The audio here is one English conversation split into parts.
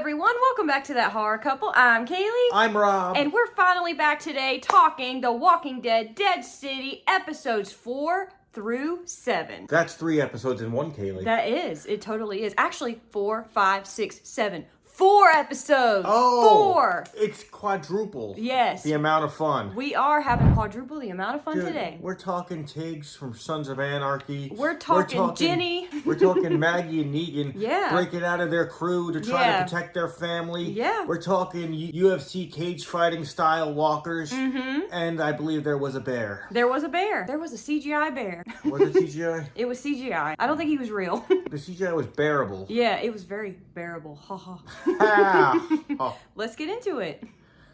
everyone, welcome back to That Horror Couple. I'm Kaylee. I'm Rob. And we're finally back today talking The Walking Dead Dead City episodes 4 through 7. That's 3 episodes in one, Kaylee. That is. It totally is. Actually, 4, 5, 6, 7. 4 episodes. Oh, 4. It's quadruple. Yes. The amount of fun. We are having quadruple the amount of fun Dude, today. We're talking Tiggs from Sons of Anarchy. We're talking Jenny. We're talking Maggie and Negan. Yeah. Breaking out of their crew to try to protect their family. Yeah. We're talking UFC cage fighting style walkers. Mm-hmm. And I believe there was a bear. There was a bear. There was a CGI bear. Was it CGI? It was CGI. I don't think he was real. The CGI was bearable. Yeah, it was very bearable. Ha ha. Ah. Oh. Let's get into it.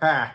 Ah.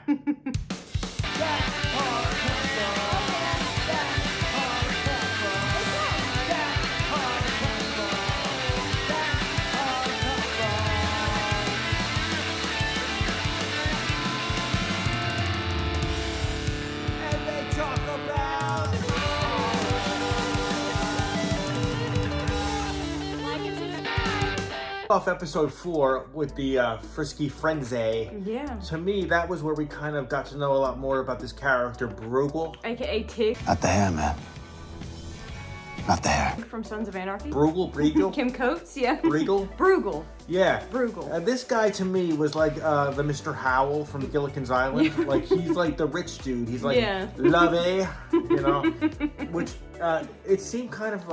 Off episode 4 with the frisky frenzy. Yeah. To me, that was where we kind of got to know a lot more about this character, Bruegel. AKA Tig. Not the hair, man. Not the hair. From Sons of Anarchy. Bruegel? Kim Coates, yeah. Bruegel? Bruegel. Yeah. Bruegel. This guy to me was like the Mr. Howell from Gilligan's Island. Yeah. Like he's like the rich dude. He's like Yeah. lovey, you know. Which it seemed kind of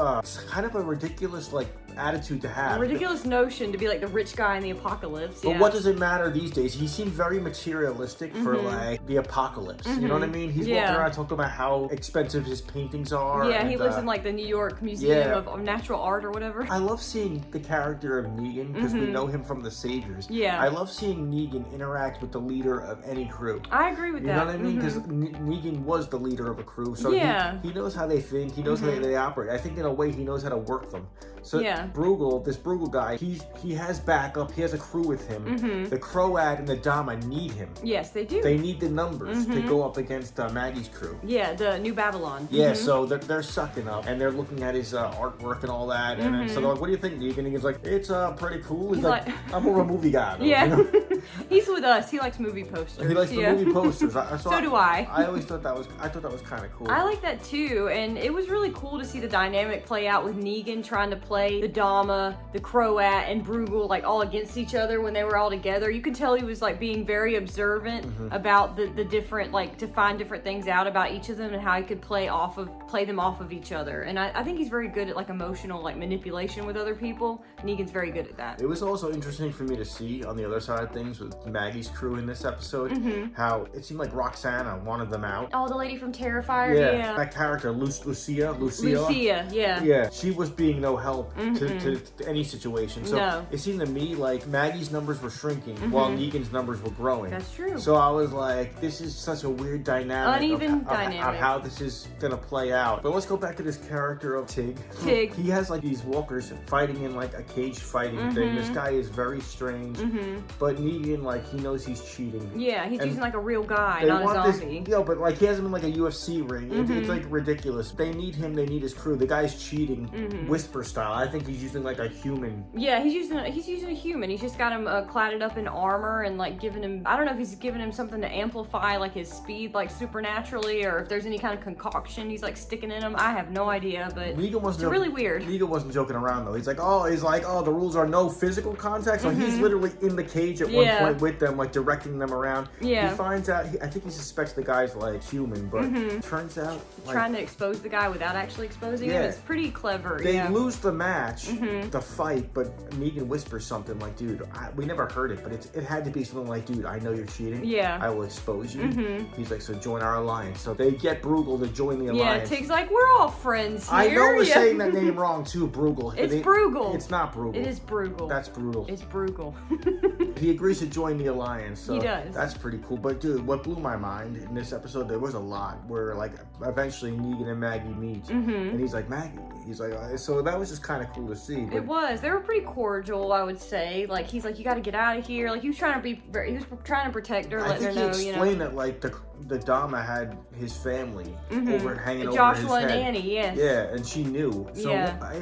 a ridiculous like attitude to have. A ridiculous notion to be like the rich guy in the apocalypse. But Yeah. what does it matter these days? He seemed very materialistic for like the apocalypse. You know what I mean? He's walking around talking about how expensive his paintings are. Yeah, and, he lives in like the New York Museum of Natural Art or whatever. I love seeing the character of Negan because we know him from the Saviors. Yeah. I love seeing Negan interact with the leader of any crew. I agree with You that. know what I mean? Because Negan was the leader of a crew, so he knows how they think, he knows how they operate. I think in a way he knows how to work them. So Bruegel, this Bruegel guy, he has backup, he has a crew with him. The Croat and the Dama need him. Yes, they do. They need the numbers to go up against Maggie's crew. Yeah, the New Babylon. Yeah, so they're sucking up and they're looking at his artwork and all that. And then, so they're like, what do you think, Negan? And he's like, it's pretty cool. He's like, I'm more of a movie guy, though. Yeah. You know? He's with us. He likes movie posters. He likes the movie posters. So do I. I always thought that was kind of cool. I like that too, and it was really cool to see the dynamic play out with Negan trying to play the Dama, the Croat, and Bruegel like all against each other when they were all together. You could tell he was like being very observant about the different, like to find different things out about each of them and how he could play them off of each other. And I think he's very good at like emotional like manipulation with other people. Negan's very good at that. It was also interesting for me to see on the other side of things with Maggie's crew in this episode how it seemed like Roxana wanted them out. Oh, the lady from Terrifier. Yeah. That character, Lucia. Yeah. Yeah, she was being no help to any situation. So it seemed to me like Maggie's numbers were shrinking while Negan's numbers were growing. That's true. So I was like, this is such a weird dynamic. Uneven of dynamic. how this is gonna play out. But let's go back to this character of Tig. He has like these walkers fighting in like a cage fighting thing. This guy is very strange. But Negan, like, he knows he's cheating. Yeah, he's using like a real guy, not a zombie. But like he has him in like a UFC ring. It's like ridiculous. They need him. They need his crew. The guy's cheating, Whisper style. I think he's using like a human. Yeah, he's using a human. He's just got him cladded up in armor and like giving him. I don't know if he's giving him something to amplify like his speed like supernaturally, or if there's any kind of concoction he's like sticking in him. I have no idea, but it's really weird. Negan wasn't joking around though. He's like, oh, the rules are no physical contact. So he's literally in the cage at one point with them, like directing them around. Yeah. He finds out. I think he suspects the guy's like human, but turns out like, trying to expose the guy without actually exposing him. It's pretty clever. They lose the match, the fight, but Negan whispers something like, "Dude, we never heard it, but it had to be something like, dude, I know you're cheating. Yeah, I will expose you." He's like, "So join our alliance." So they get Bruegel to join the alliance. Yeah, Tig's like, "We're all friends here." I know we're saying that name wrong too, Bruegel. It's Bruegel. It's not Bruegel. It is Bruegel. That's brutal. It's Bruegel. He agrees wishes to join the Alliance. So he does. That's pretty cool. But dude, what blew my mind in this episode, there was a lot where like eventually Negan and Maggie meet, and he's like, Maggie. He's like, so that was just kind of cool to see. But it was. They were pretty cordial, I would say. Like he's like, you got to get out of here. Like he was trying to protect her, letting her know. He explained that like the Dama had his family over hanging Joshua over his head. and Annie, yes. Yeah, and she knew. So yeah.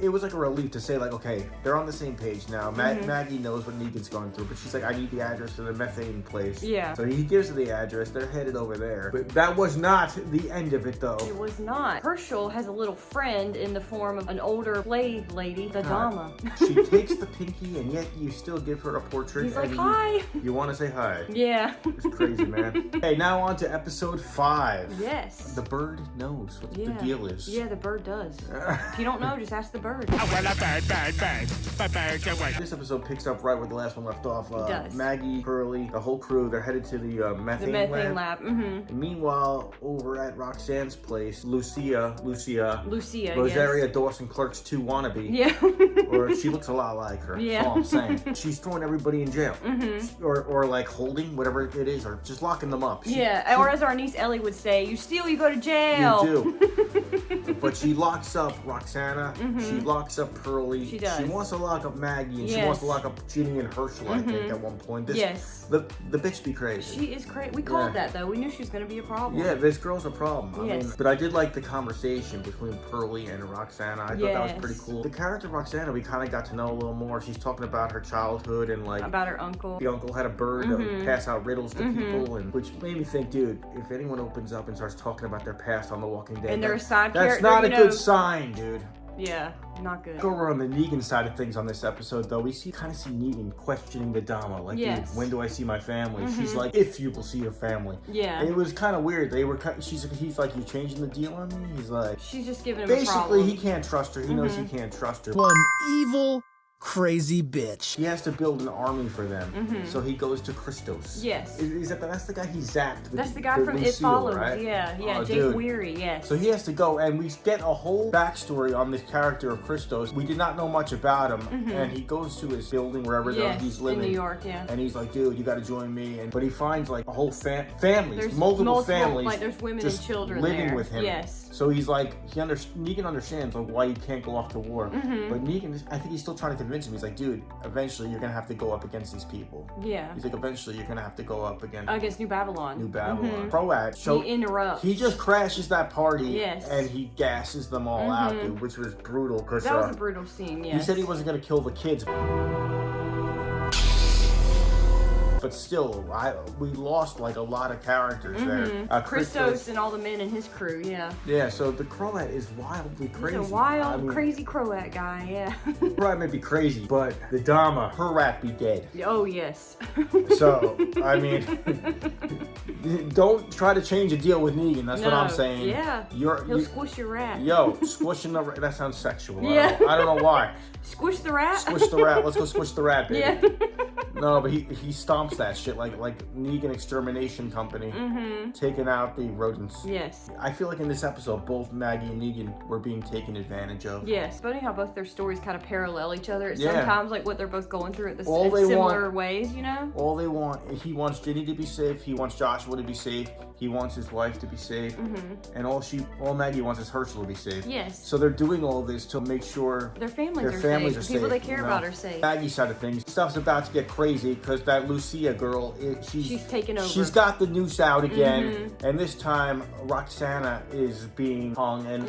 it was like a relief to say like, okay, they're on the same page now. Maggie knows what Negan's going through, but she's like, I need the address to the methane place. Yeah. So he gives her the address. They're headed over there. But that was not the end of it, though. It was not. Herschel has a little friend in the form of an older slave lady, the Dama. She takes the pinky, and yet you still give her a portrait. He's like, hi. You want to say hi. Yeah. It's crazy, man. Hey, now on to episode 5. Yes. The bird knows what the deal is. Yeah, the bird does. If you don't know, just ask the bird. This episode picks up right where the last one left off. It does. Maggie, Pearlie, the whole crew, they're headed to the methane lab. And meanwhile, over at Roxanne's place, Lucia, Rosaria yes. Dawson Clerks 2 wannabe. Yeah. Or she looks a lot like her. Yeah. That's all I'm saying. She's throwing everybody in jail. Or like holding, whatever it is, or just locking them up. Or as our niece Ellie would say, you steal, you go to jail. You do. But she locks up Roxana. She locks up Pearlie. She does. She wants to lock up Maggie, and she wants to lock up Ginny and Herschel, I think, at one point. The bitch be crazy. She is crazy. We called that, though. We knew she was going to be a problem. Yeah, this girl's a problem. Yes. I mean, but I did like the conversation between Pearlie and Roxana. I thought that was pretty cool. The character Roxana, we kind of got to know a little more. She's talking about her childhood and like about her uncle. The uncle had a bird that would pass out riddles to people, and which made me think, dude, if anyone opens up and starts talking about their past on The Walking Dead, and they're a side character, that's not a good sign, dude. Yeah, not good. Go over on the Negan side of things on this episode, though. We kind of see Negan questioning the Dama, like, dude, when do I see my family? She's like, if you will see your family. Yeah. And it was kind of weird. He's like, you changing the deal on me? He's like, she's just giving him a problem. Basically, he can't trust her. He knows he can't trust her. One evil, crazy bitch. He has to build an army for them, so he goes to Christos. Yes. That's the guy he zapped. That's the guy from It Follows. Right? Yeah, Oh, Jake dude. Weary. Yes. So he has to go, and we get a whole backstory on this character of Christos. We did not know much about him, and he goes to his building wherever he's living in New York. Yeah. And he's like, dude, you got to join me. But he finds like a whole families, there's multiple families, like there's women just and children living there. with him. Yes. So he's like, Negan understands like why he can't go off to war, but Negan, I think he's still trying to convince him. He's like, dude, eventually you're gonna have to go up against these people. Yeah. He's like, eventually you're gonna have to go up against New Babylon. New Babylon. Croat. So he interrupts. He just crashes that party. Yes. And he gasses them all out, dude, which was brutal. Cause that was a brutal scene. Yes. He said he wasn't gonna kill the kids. But still, we lost like a lot of characters there. Christos and all the men in his crew, yeah. Yeah, so the Croat is wildly crazy. He's a wild, crazy Croat guy, yeah. Croat may be crazy, but the Dama, her rat be dead. Oh, yes. So, I mean, don't try to change a deal with Negan. That's what I'm saying. Yeah. He'll squish your rat. Yo, squishing the rat. That sounds sexual. Yeah. I don't know why. Squish the rat? Squish the rat. Let's go squish the rat, baby. Yeah. No, but he stomps that shit like Negan Extermination Company, taking out the rodents. Yes. I feel like in this episode, both Maggie and Negan were being taken advantage of. Yes. Funny how both their stories kind of parallel each other. Sometimes, like what they're both going through at similar ways, you know? All they want, he wants Ginny to be safe. He wants Joshua to be safe. He wants his wife to be safe. And all Maggie wants is Herschel to be safe. Yes. So they're doing all this to make sure their families are safe. The people they care about are safe. Maggie's side of things, stuff's about to get crazy because that Lucia girl, she's taken over. She's got the noose out again, and this time Roxana is being hung, and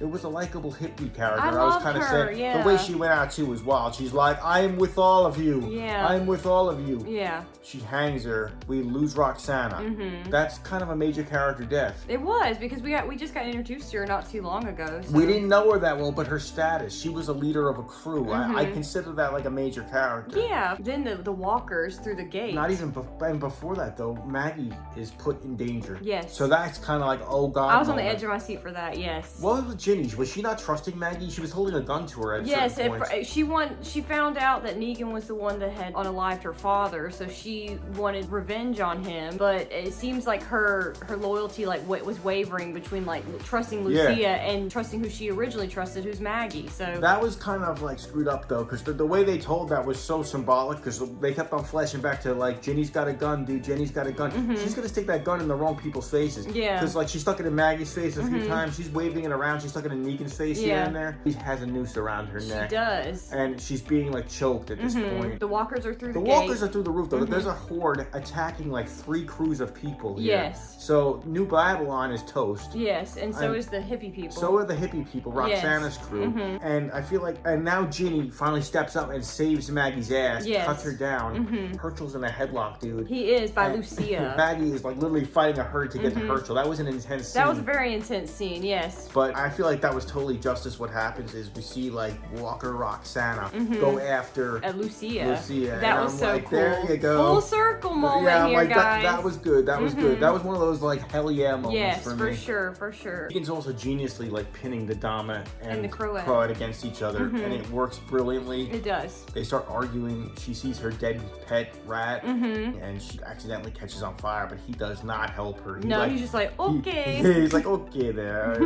it was a likable hippie character. I was kind of saying the way she went out too was wild. She's like, "I am with all of you. Yeah. I am with all of you." Yeah. She hangs her. We lose Roxana. That's kind of a major character death. It was because we just got introduced to her not too long ago. So. We didn't know her that well, but her status, she was a leader of a crew. I consider that like a major character. Yeah. Then the walkers through the gate gate. Not even, and before that though, Maggie is put in danger. Yes. So that's kind of like, oh God. I was on the edge of my seat for that, yes. What was Ginny? Was she not trusting Maggie? She was holding a gun to her at certain points. She found out that Negan was the one that had unalived her father, so she wanted revenge on him, but it seems like her loyalty like was wavering between like trusting Lucia and trusting who she originally trusted, who's Maggie. So that was kind of like screwed up though, because the way they told that was so symbolic, because they kept on flashing back to like, Ginny's got a gun, dude, Ginny's got a gun. She's gonna stick that gun in the wrong people's faces. Yeah. Because like she stuck it in Maggie's face a few times, she's waving it around, she stuck it in Negan's face here and there. She has a noose around her neck. She does. And she's being like choked at this point. The walkers are through the gate. The walkers are through the roof though. There's a horde attacking like 3 crews of people here. Yes. So New Babylon is toast. Yes, and so is the hippie people. So are the hippie people, Roxana's crew. And I feel like, and now Ginny finally steps up and saves Maggie's ass, cuts her down. Herschel's in a headlock, dude. He is, by Lucia. Maggie is like literally fighting a herd to get to Herschel. That was an intense scene. That was a very intense scene, yes. But I feel like that was totally justice. What happens is we see like Walker Roxana go after Lucia. That was so like, cool. There you go. Full circle moment here, like, guys. That was good. That was good. That was one of those like hell yeah moments for me. Yes, for sure. Negan's also geniusly like pinning the Dama and the Croat against each other, and it works brilliantly. It does. They start arguing. She sees her dead pet rat, and she accidentally catches on fire, but he does not help her. He's just like, okay. He's like, okay, there.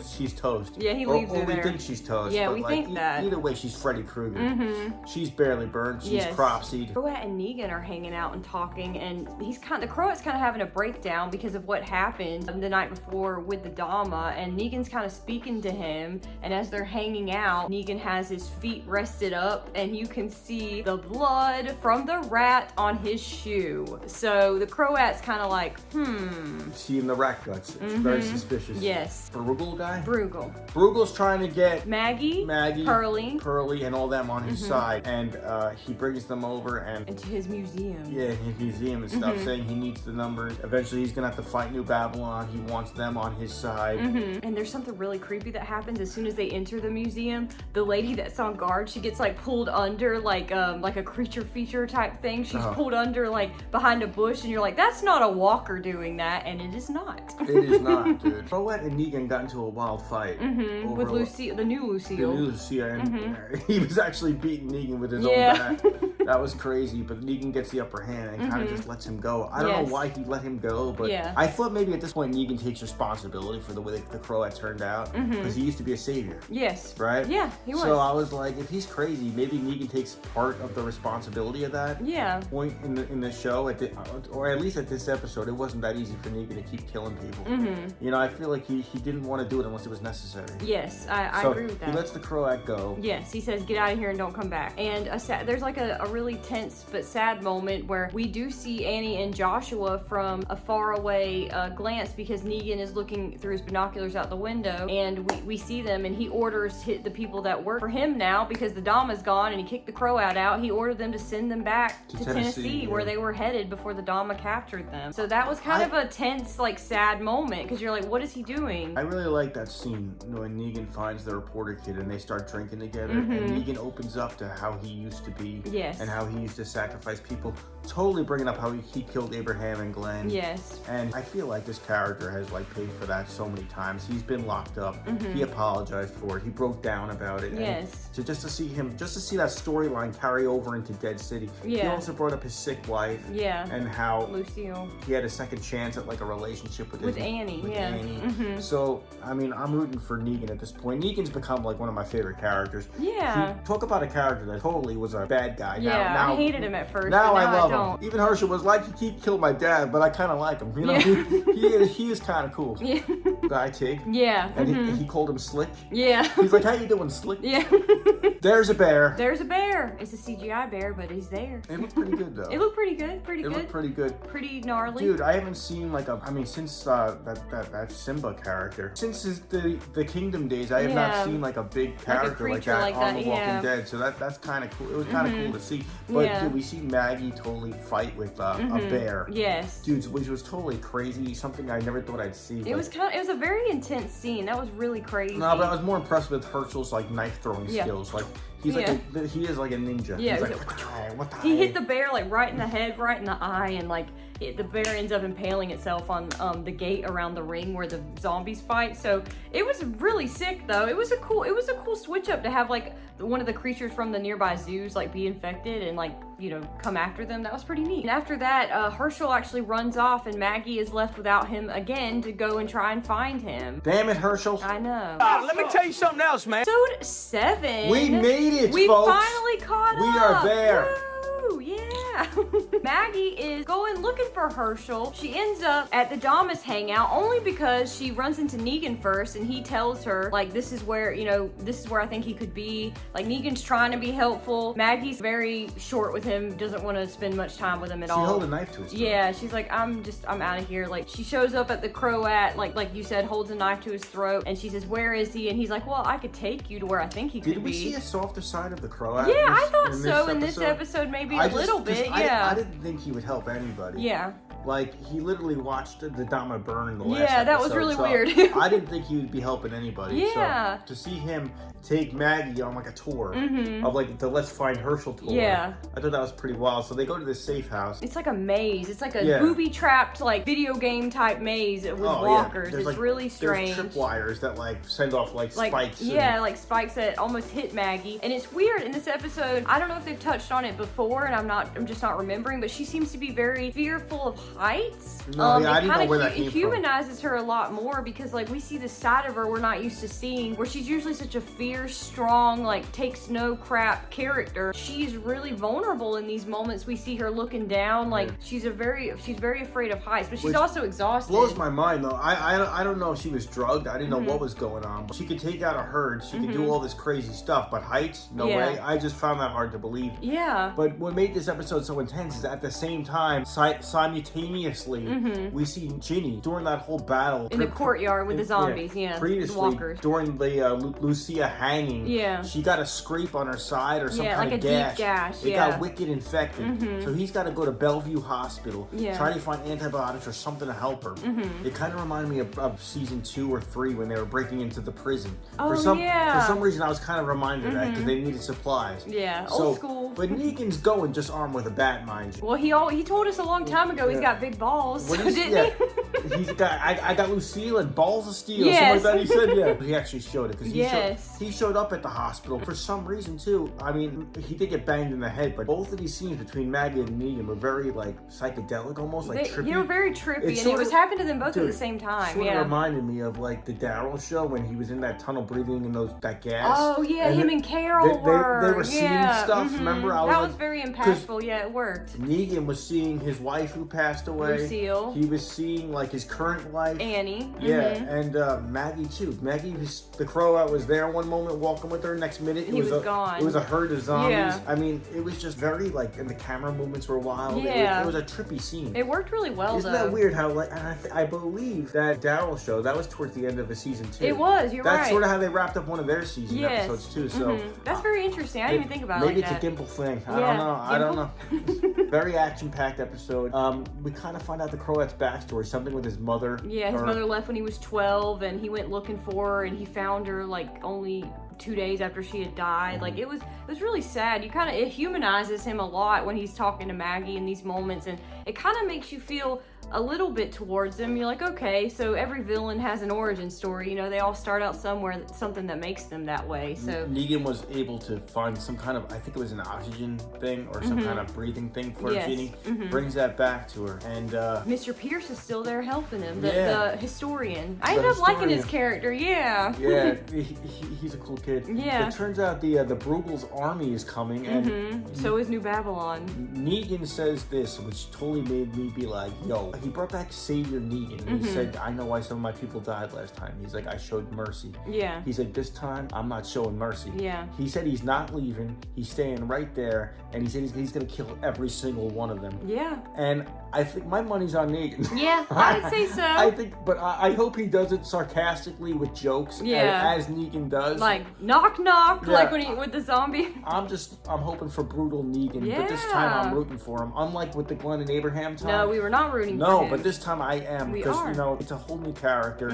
she's toast. Yeah, he leaves her there. We think she's toast. Yeah, but we like, think that. Either way, she's Freddy Krueger. She's barely burned. She's cropsied. Croat and Negan are hanging out and talking, and the Croat's kind of having a breakdown because of what happened the night before with the Dama, and Negan's kind of speaking to him, and as they're hanging out, Negan has his feet rested up, and you can see the blood from the rat on his shoe. So the Croat's kind of like, Seeing the rat guts. It's very suspicious. Yes. Bruegel guy? Bruegel's trying to get Maggie, Pearlie, and all them on his side, and he brings them over and into his museum. Yeah, his museum and stuff, saying he needs the numbers. Eventually, he's gonna have to fight New Babylon. He wants them on his side. And there's something really creepy that happens as soon as they enter the museum. The lady that's on guard, she gets like pulled under like a creature feature type thing. She's pulled under like behind a bush, and you're like, that's not a walker doing that, and it is not. It is not, dude. Croat and Negan got into a wild fight with Lucia, the new Lucia. And he was actually beating Negan with his own bat. That was crazy, but Negan gets the upper hand and kind of just lets him go. I don't know why he let him go, but I thought maybe at this point Negan takes responsibility for the way the Croat turned out, because he used to be a savior. Yes. Right? Yeah, he was. So I was like, if he's crazy, maybe Negan takes part of the responsibility of that. Point in the show, or at least at this episode, it wasn't that easy for Negan to keep killing people. You know, I feel like he didn't want to do it unless it was necessary. Yes, I agree with that. He lets the Croat go. Yes, he says, get out of here and don't come back. And there's like a really tense but sad moment where we do see Annie and Joshua from a faraway glance, because Negan is looking through his binoculars out the window, and we see them, and he orders the people that work for him now, because the Dama's gone and he kicked the Croat out, he ordered them to send them back to Tennessee where they were headed before the Dama captured them. So that was kind of a tense, like sad moment, because you're like, what is he doing? I really like that scene when Negan finds the reporter kid and they start drinking together, and Negan opens up to how he used to be, and how he used to sacrifice people, totally bringing up how he killed Abraham and Glenn. Yes. And I feel like this character has like paid for that so many times. He's been locked up. He apologized for it. He broke down about it. Yes. And just to see that storyline carry over into Dead City. He also brought up his sick wife. And how Lucille. He had a second chance at like a relationship with Annie. Annie. So I mean, I'm rooting for Negan at this point. Negan's become like one of my favorite characters. Talk about a character that totally was a bad guy. Now I hated him at first. Now I love him. Even Herschel was like, he killed my dad, but I kind of like him. You know, he is kind of cool. Guy Tig. And he called him Slick. He's like, how you doing, Slick? There's a bear. It's a CGI bear, but he's there. It looked pretty good though. It looked pretty good. It looked pretty good. Pretty gnarly. Dude, I haven't seen like since that Simba character. Since the Kingdom days, I have not seen like a big character like that on The Walking Dead. So that's kind of cool. It was kind of cool to see. But dude, we see Maggie totally fight with a bear. Yes. Dude, which was totally crazy. Something I never thought I'd see. It was a very intense scene. That was really crazy. No, but I was more impressed with Herschel's like knife throwing skills. Like He's he is like a ninja. Yeah, he's like, what the he hit the bear like right in the head, right in the eye, and like the bear ends up impaling itself on the gate around the ring where the zombies fight. So it was really sick though. It was a cool switch up to have like one of the creatures from the nearby zoos like be infected and like, you know, come after them. That was pretty neat. And after that, Herschel actually runs off and Maggie is left without him again to go and try and find him. Damn it, Herschel. I know. Let me tell you something else, man. Episode 7. We made it, we folks. Finally caught up. We are there. Woo, yeah. Maggie is going looking for Herschel. She ends up at the Damas hangout only because she runs into Negan first and he tells her like, this is where, you know, this is where I think he could be. Like Negan's trying to be helpful. Maggie's very short with him, doesn't want to spend much time with him at all. She held a knife to his throat. Yeah, she's like, I'm out of here. Like she shows up at the Croat, like you said, holds a knife to his throat and she says, where is he? And he's like, well, I could take you to where I think he could be. Did we see a softer side of the Croat? Yeah, I thought so in this episode, maybe a little bit. Yeah. I didn't think he would help anybody. Yeah. Like, he literally watched the Dama burn in the last episode. Yeah, that was really weird. I didn't think he would be helping anybody. Yeah. So, to see him take Maggie on, like, a tour of, like, the Let's Find Herschel tour. Yeah. I thought that was pretty wild. So, they go to this safe house. It's like a maze. It's like a booby-trapped, like, video game-type maze with walkers. It's like, really strange. There's tripwires that, like, send off, like spikes. Yeah, like spikes that almost hit Maggie. And it's weird in this episode. I don't know if they've touched on it before, and I'm just not remembering, but she seems to be very fearful of heights. No, I didn't know where that came from. It humanizes her a lot more because, like, we see this side of her we're not used to seeing, where she's usually such a fierce, strong, like, takes no crap character. She's really vulnerable in these moments. We see her looking down, like, she's very afraid of heights, but she's also exhausted. Blows my mind, though. I don't know if she was drugged. I didn't know what was going on. She could take out a herd. She could do all this crazy stuff, but heights? No way. I just found that hard to believe. Yeah. But what made this episode so intense is at the same time, simultaneously, we see Ginny during that whole battle in the courtyard with the zombies, previously, the walkers. During the Lucia hanging, she got a scrape on her side or some kind of gash. Deep gash. It got wicked infected, so he's got to go to Bellevue Hospital, try to find antibiotics or something to help her. It kind of reminded me of season 2 or 3 when they were breaking into the prison. For some reason, I was kind of reminded of that because they needed supplies. Yeah, old school. But Negan's going just armed with a bat, mind you. Well, he told us a long time ago he's got big balls, didn't he? He's got, I got Lucille and balls of steel. Yes. Something like that he said, He actually showed it because he showed up at the hospital for some reason too. I mean, he did get banged in the head, but both of these scenes between Maggie and Negan were very like psychedelic, almost like trippy. They were very trippy, and it was happening to them both at the same time. Sort of reminded me of like the Daryl show when he was in that tunnel breathing in that gas. Oh yeah, him and Carol were. They were seeing stuff. Remember, that was very impactful. Yeah, it worked. Negan was seeing his wife who passed away. Lucille. He was seeing like his current wife, Annie. Yeah, and Maggie too. Maggie, the Croat was there one moment walking with her. Next minute, he was gone. It was a herd of zombies. Yeah. I mean, it was just very like, and the camera movements were wild. Yeah. It was a trippy scene. It worked really well. Isn't that weird? How like, and I believe that Daryl show that was towards the end of the season 2. It was. You're right. That's sort of how they wrapped up one of their season episodes too. So that's very interesting. I didn't even think about it like that. Maybe it's a Gimple thing. I don't know. Very action-packed episode. We kind of find out the Croat's backstory, something with his mother. Yeah, his mother left when he was 12, and he went looking for her, and he found her like only 2 days after she had died. Like it was really sad. It humanizes him a lot when he's talking to Maggie in these moments, and it kind of makes you feel a little bit towards him. You're like, okay, so every villain has an origin story. You know, they all start out somewhere, something that makes them that way. So Negan was able to find some kind of, I think it was an oxygen thing or some kind of breathing thing for Ginny. Brings that back to her, and Mr. Pierce is still there helping him. The historian. I ended up liking his character. Yeah. Yeah, he's a cool kid. Yeah. It turns out the Bruegel's army is coming, and so is New Babylon. Negan says this, which totally made me be like, yo. He brought back Savior Negan, and he said, I know why some of my people died last time. He's like, I showed mercy. Yeah. He said, this time, I'm not showing mercy. Yeah. He said he's not leaving. He's staying right there, and he said he's going to kill every single one of them. Yeah. And I think my money's on Negan. Yeah, I would say so. I think, but I hope he does it sarcastically with jokes, as Negan does. Like, knock, knock, like when with the zombie. I'm hoping for brutal Negan, but this time I'm rooting for him. Unlike with the Glenn and Abraham time. No, we were not rooting for No, him. but this time I am. We because, are. you know, it's a whole new character.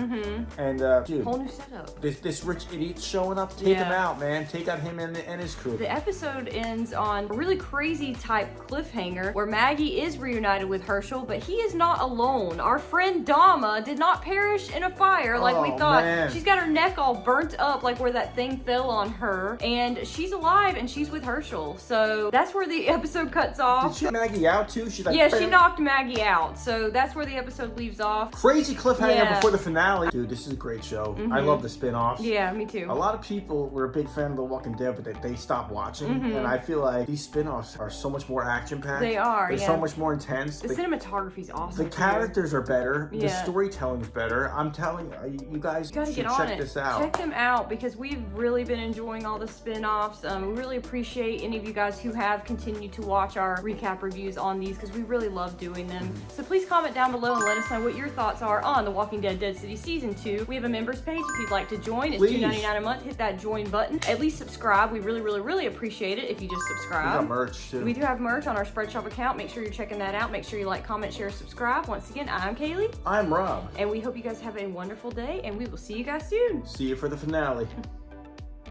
And, dude. Whole new setup. This rich idiot showing up. Take him out, man. Take out him and his crew. The episode ends on a really crazy type cliffhanger where Maggie is reunited with Herschel, but he is not alone. Our friend Dama did not perish in a fire like we thought. Man. She's got her neck all burnt up like where that thing fell on her, and she's alive and she's with Herschel. So that's where the episode cuts off. Did she Maggie out too? She's like, yeah, she knocked Maggie out. So that's where the episode leaves off. Crazy cliffhanger before the finale. Dude, this is a great show. I love the spin-offs. Yeah, me too. A lot of people were a big fan of The Walking Dead, but they stopped watching. And I feel like these spin-offs are so much more action-packed. They are, They're so much more intense. The cinematography's awesome. The characters are better. Yeah. The storytelling's better. I'm telling you guys should check this out. Check them out because we've really been enjoying all the spin-offs. We really appreciate any of you guys who have continued to watch our recap reviews on these because we really love doing them. So please comment down below and let us know what your thoughts are on The Walking Dead Dead City Season 2. We have a members page if you'd like to join. It's $2.99 a month. Hit that join button. At least subscribe. We really appreciate it if you just subscribe. We got merch too. We do have merch on our Spreadshop account. Make sure you're checking that out. Make sure you like, comment, share, subscribe. Once again, I'm Kaylee. I'm Rob. And we hope you guys have a wonderful day, and we will see you guys soon. See you for the finale.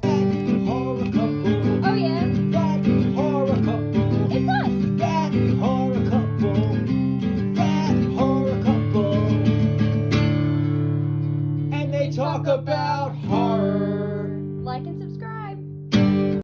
Horror couple. Oh yeah. That horror couple. It's us. That horror couple. That horror couple. And they talk about horror.